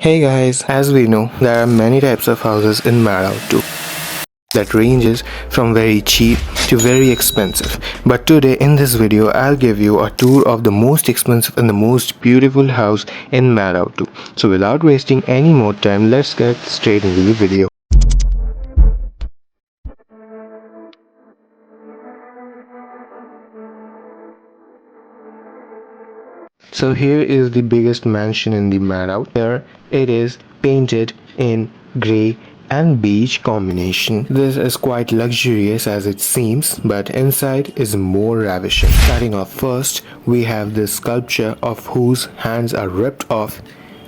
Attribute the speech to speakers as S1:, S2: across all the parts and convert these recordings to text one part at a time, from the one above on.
S1: Hey guys, as we know, there are many types of houses in Madout too. That ranges from very cheap to very expensive. But today in this video, I'll give you a tour of the most expensive and the most beautiful house in Madout too. So without wasting any more time, let's get straight into the video. So here is the biggest mansion in the Madout. Here it is painted in grey and beige combination. This is quite luxurious as it seems, but inside is more ravishing. Starting off first, we have this sculpture of whose hands are ripped off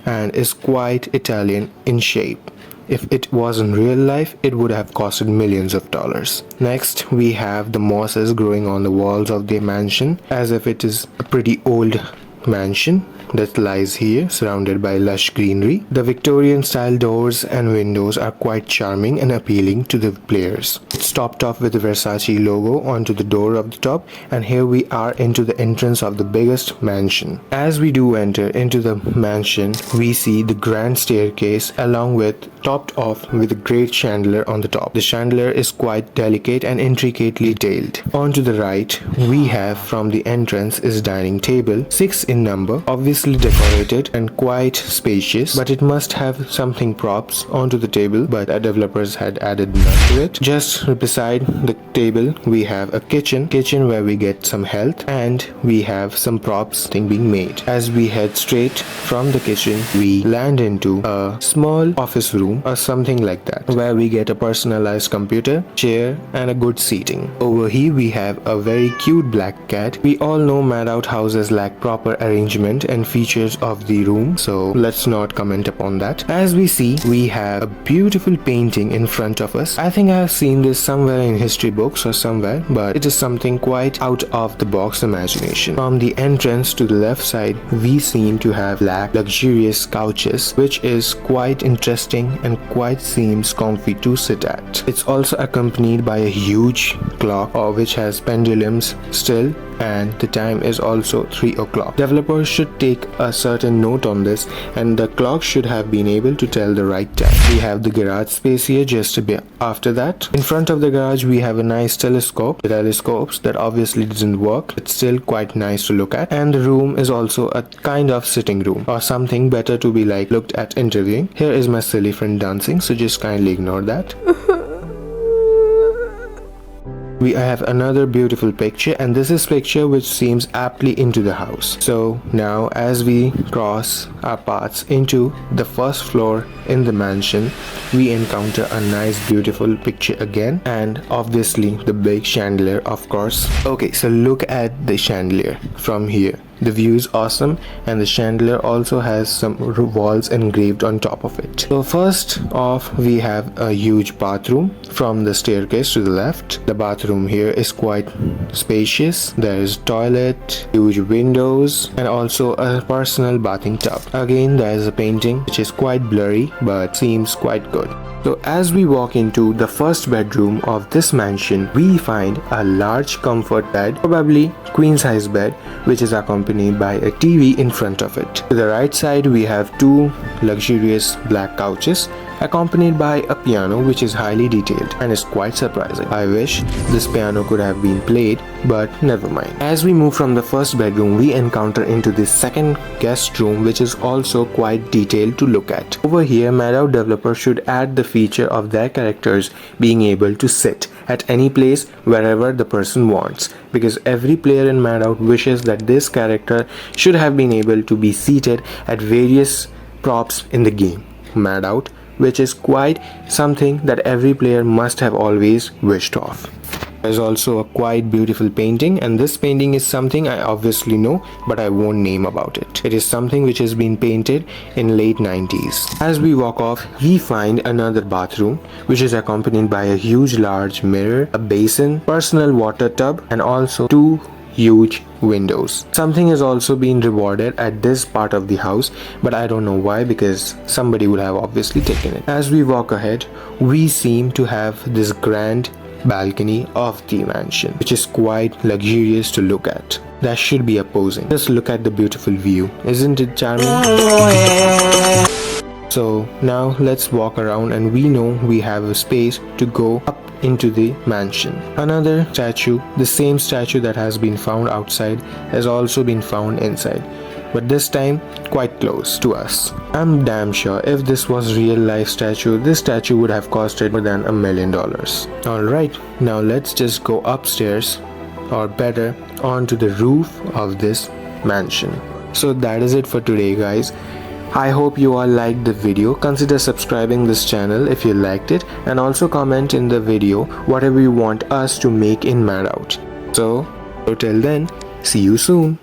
S1: and is quite Italian in shape. If it was in real life, it would have costed millions of dollars. Next, we have the mosses growing on the walls of the mansion as if it is a pretty old mansion that lies here, surrounded by lush greenery. The Victorian style doors and windows are quite charming and appealing to the players. It's topped off with the Versace logo onto the door of the top, and here we are into the entrance of the biggest mansion. As we do enter into the mansion, we see the grand staircase along with topped off with a great chandelier on the top. The chandelier is quite delicate and intricately detailed. On to the right, we have from the entrance is dining table, 6 in number, obviously decorated and quite spacious, but it must have something props onto the table, but our developers had added none to it. Just beside the table, we have a kitchen where we get some health, and we have some props thing being made. As we head straight from the kitchen, we land into a small office room or something like that, where we get a personalized computer, chair, and a good seating. Over here we have a very cute black cat. We all know Madout houses lack proper arrangement and features of the room, so let's not comment upon that. As we see, we have a beautiful painting in front of us. I think I have seen this somewhere in history books or somewhere, but it is something quite out of the box imagination. From the entrance to the left side, we seem to have black luxurious couches, which is quite interesting and quite seems comfy to sit at. It's also accompanied by a huge clock which has pendulums still, and the time is also 3 o'clock. Developers should take a certain note on this, and the clock should have been able to tell the right time. We have the garage space here just a bit after that. In front of the garage we have a nice telescope. The telescopes that obviously doesn't work, it's still quite nice to look at, and the room is also a kind of sitting room or something better to be like looked at interviewing. Here is my silly friend dancing, so just kindly ignore that. We have another beautiful picture, and this is picture which seems aptly into the house. So now as we cross our paths into the first floor in the mansion, we encounter a nice beautiful picture again, and obviously the big chandelier, of course. Okay, so look at the chandelier from here. The view is awesome, and the chandelier also has some walls engraved on top of it. So first off, we have a huge bathroom from the staircase to the left. The bathroom here is quite spacious. There is toilet, huge windows, and also a personal bathing tub. Again, there is a painting which is quite blurry but seems quite good. So as we walk into the first bedroom of this mansion, we find a large comfort bed, probably queen size bed, which is accompanied by a TV in front of it. To the right side, we have 2 luxurious black couches accompanied by a piano which is highly detailed and is quite surprising. I wish this piano could have been played, but never mind. As we move from the first bedroom, we encounter into the second guest room, which is also quite detailed to look at. Over here, Madout developers should add the feature of their characters being able to sit at any place wherever the person wants, because every player in Madout wishes that this character should have been able to be seated at various props in the game Madout, which is quite something that every player must have always wished of. There's also a quite beautiful painting, and this painting is something I obviously know, but I won't name about it. It is something which has been painted in late 90s. As we walk off, we find another bathroom which is accompanied by a huge large mirror, a basin, personal water tub, and also 2 huge windows. Something has also been rewarded at this part of the house, but I don't know why, because somebody would have obviously taken it. As we walk ahead, we seem to have this grand balcony of the mansion, which is quite luxurious to look at. That should be opposing. Just look at the beautiful view. Isn't it charming? So now let's walk around, and we know we have a space to go up into the mansion. Another statue, the same statue that has been found outside, has also been found inside, but this time quite close to us. I'm damn sure if this was real life statue, this statue would have costed more than $1 million. Alright, now let's just go upstairs, or better, onto the roof of this mansion. So that is it for today, guys. I hope you all liked the video. Consider subscribing this channel if you liked it, and also comment in the video whatever you want us to make in Madout. So till then, see you soon.